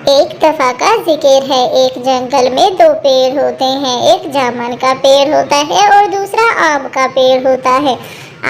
एक दफा का जिक्र है, एक जंगल में दो पेड़ होते हैं। एक जामुन का पेड़ होता है और दूसरा आम का पेड़ होता है।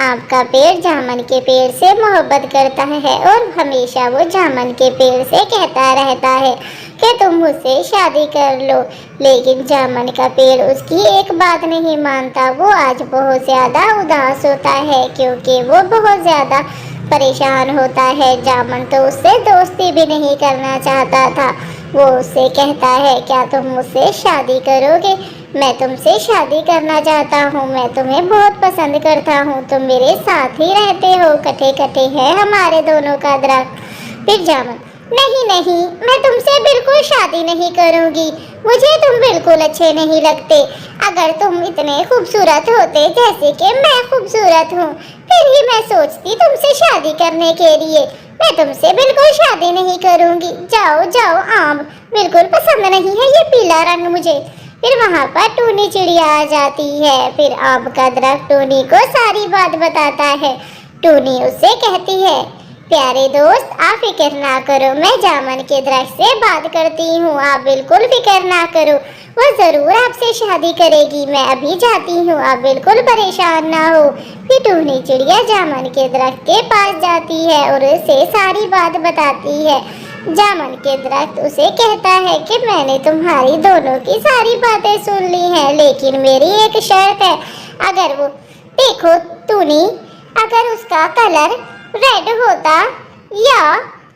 आम का पेड़ जामुन के पेड़ से मोहब्बत करता है और हमेशा वो जामुन के पेड़ से कहता रहता है कि तुम मुझसे शादी कर लो। लेकिन जामुन का पेड़ उसकी एक बात नहीं मानता। वो आज बहुत ज़्यादा उदास होता है क्योंकि वो बहुत ज़्यादा परेशान होता है। जामुन तो उससे दोस्ती भी नहीं करना चाहता था। वो उससे कहता है, क्या तुम मुझसे शादी करोगे? मैं तुमसे शादी करना चाहता हूँ। मैं तुम्हें बहुत पसंद करता हूँ। तुम मेरे साथ ही रहते हो। कटे कटे है हमारे दोनों का दरख्त। फिर जामुन, नहीं नहीं, मैं तुमसे बिल्कुल शादी नहीं करूँगी। मुझे तुम बिल्कुल अच्छे नहीं लगते। अगर तुम इतने खूबसूरत होते जैसे कि मैं खूबसूरत हूँ, फिर ही मैं सोचती तुमसे शादी करने के लिए। मैं तुमसे बिल्कुल शादी नहीं करूँगी। जाओ जाओ, आम बिल्कुल पसंद नहीं है ये पीला रंग मुझे। फिर वहाँ पर टूनी चिड़िया आ जाती है। फिर आम का दरख्त टूनी को सारी बात बताता है। टूनी उससे कहती है, प्यारे दोस्त, आप फिक्र ना करो, मैं जामुन के दरख्त से बात करती हूँ। आप बिल्कुल फिक्र ना करो, वो जरूर आपसे शादी करेगी। मैं अभी जाती हूँ, आप बिल्कुल परेशान ना हो। फिर टूनी चिड़िया जामुन के दरख्त के पास जाती है और उसे सारी बात बताती है। जामुन के दरख्त उसे कहता है कि मैंने तुम्हारी दोनों की सारी बातें सुन ली हैं, लेकिन मेरी एक शर्त है। अगर वो, देखो टूनी, अगर उसका कलर रेड होता या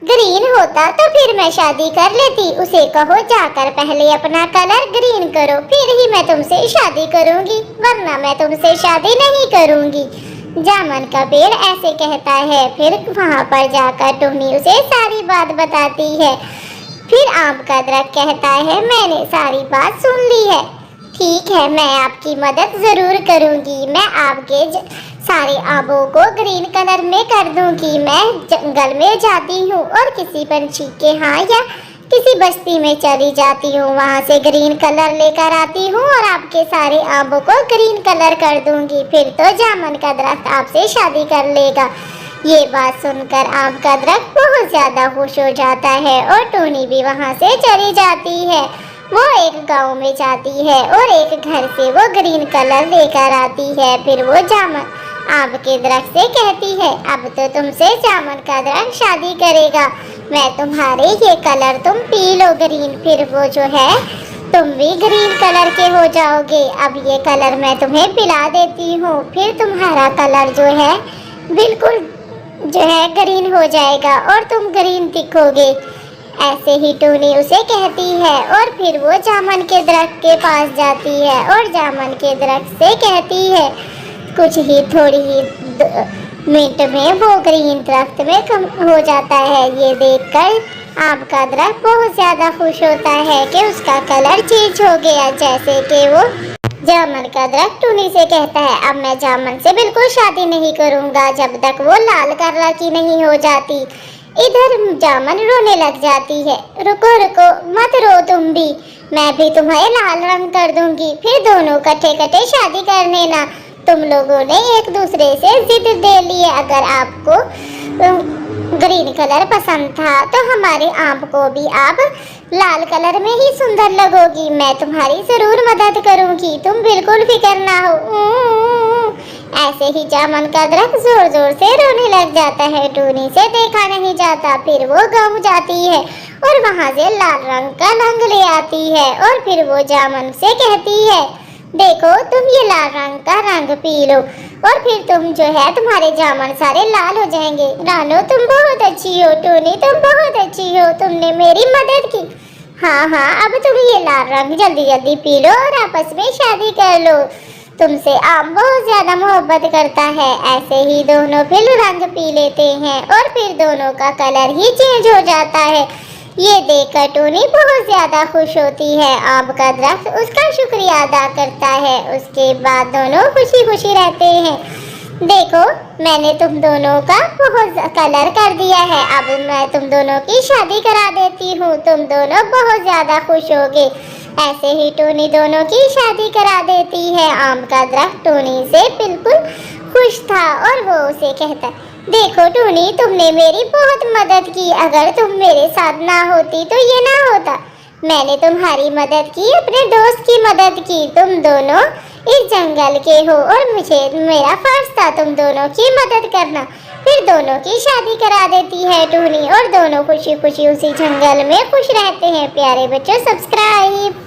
ग्रीन होता तो फिर मैं शादी कर लेती। उसे कहो जाकर पहले अपना कलर ग्रीन करो, फिर ही मैं तुमसे शादी करूंगी, वरना मैं तुमसे शादी नहीं करूंगी। जामुन का पेड़ ऐसे कहता है। फिर वहाँ पर जाकर टुन्नी उसे सारी बात बताती है। फिर आम का दरख्त कहता है, मैंने सारी बात सुन ली है। ठीक है, मैं आपकी मदद ज़रूर करूंगी। मैं आपके सारे आमों को ग्रीन कलर में कर दूंगी। मैं जंगल में जाती हूँ और किसी पंछी के यहाँ या किसी बस्ती में चली जाती हूँ, वहाँ से ग्रीन कलर लेकर आती हूँ और आपके सारे आमों को ग्रीन कलर कर दूंगी। फिर तो जामुन का दरख्त आपसे शादी कर लेगा। ये बात सुनकर आम का दरख्त बहुत ज़्यादा खुश हो जाता है और टूनी भी वहाँ से चली जाती है। वो एक गांव में जाती है और एक घर से वो ग्रीन कलर लेकर आती है। फिर वो जामुन आम के दरख्त से कहती है, अब तो तुमसे जामुन का दरख्त शादी करेगा। मैं तुम्हारे ये कलर तुम पी लो ग्रीन, फिर वो जो है तुम भी ग्रीन कलर के हो जाओगे। अब ये कलर मैं तुम्हें पिला देती हूँ, फिर तुम्हारा कलर जो है बिल्कुल जो है ग्रीन हो जाएगा और तुम ग्रीन दिखोगे। ऐसे ही टूनी उसे कहती है और फिर वो जामुन के दरख्त के पास जाती है और जामुन के दरख्त से कहती है। कुछ ही थोड़ी ही मिनट में वो ग्रीन दरख्त में कम हो जाता है। ये देखकर आम का दरख्त बहुत ज़्यादा खुश होता है कि उसका कलर चेंज हो गया। जैसे कि वो जामुन का दरख्त टूनी से कहता है, अब मैं जामुन से बिल्कुल शादी नहीं करूँगा जब तक वो लाल कलर की नहीं हो जाती। इधर जामुन रोने लग जाती है। रुको रुको, मत रो तुम भी, मैं भी तुम्हें लाल रंग कर दूंगी, फिर दोनों कटे कटे शादी कर लेना। तुम लोगों ने एक दूसरे से जिद दे ली है। अगर आपको ग्रीन कलर पसंद था तो हमारे आम को भी आप लाल कलर में ही सुंदर लगोगी। मैं तुम्हारी ज़रूर मदद करूंगी, तुम बिल्कुल फिक्र ना हो। ऐसे ही जामुन का दरख्त जोर जोर से रोने लग जाता है। टूनी से देखा नहीं जाता। फिर वो गाँव जाती है और वहाँ से लाल रंग का रंग ले आती है और फिर वो जामुन से कहती है, देखो तुम ये लाल रंग का रंग पी लो और फिर तुम जो है तुम्हारे जामुन सारे लाल हो जाएंगे। रानो तुम बहुत अच्छी हो, टूनी तुम बहुत अच्छी हो, तुमने मेरी मदद की। हाँ हाँ, अब तुम ये लाल रंग जल्दी जल्दी पी लो और आपस में शादी कर लो। तुमसे आम बहुत ज्यादा मोहब्बत करता है। ऐसे ही दोनों फिर रंग पी लेते हैं और फिर दोनों का कलर ही चेंज हो जाता है। ये देखकर टूनी बहुत ज्यादा खुश होती है। आम का दरख्त उसका शुक्रिया अदा करता है। उसके बाद दोनों खुशी खुशी रहते हैं। देखो, मैंने तुम दोनों का बहुत कलर कर दिया है। अब मैं तुम दोनों की शादी करा देती हूँ, तुम दोनों बहुत ज्यादा खुश होगे। ऐसे ही टूनी दोनों की शादी करा देती है। आम का दरख्त टूनी से बिल्कुल खुश था और वो उसे कहता, देखो टूनी, तुमने मेरी बहुत मदद की। अगर तुम मेरे साथ ना होती तो ये ना होता। मैंने तुम्हारी मदद की, अपने दोस्त की मदद की। तुम दोनों इस जंगल के हो और मुझे मेरा फर्ज था तुम दोनों की मदद करना। फिर दोनों की शादी करा देती है टूनी और दोनों खुशी खुशी उसी जंगल में खुश रहते हैं। प्यारे बच्चों, सब्सक्राइब।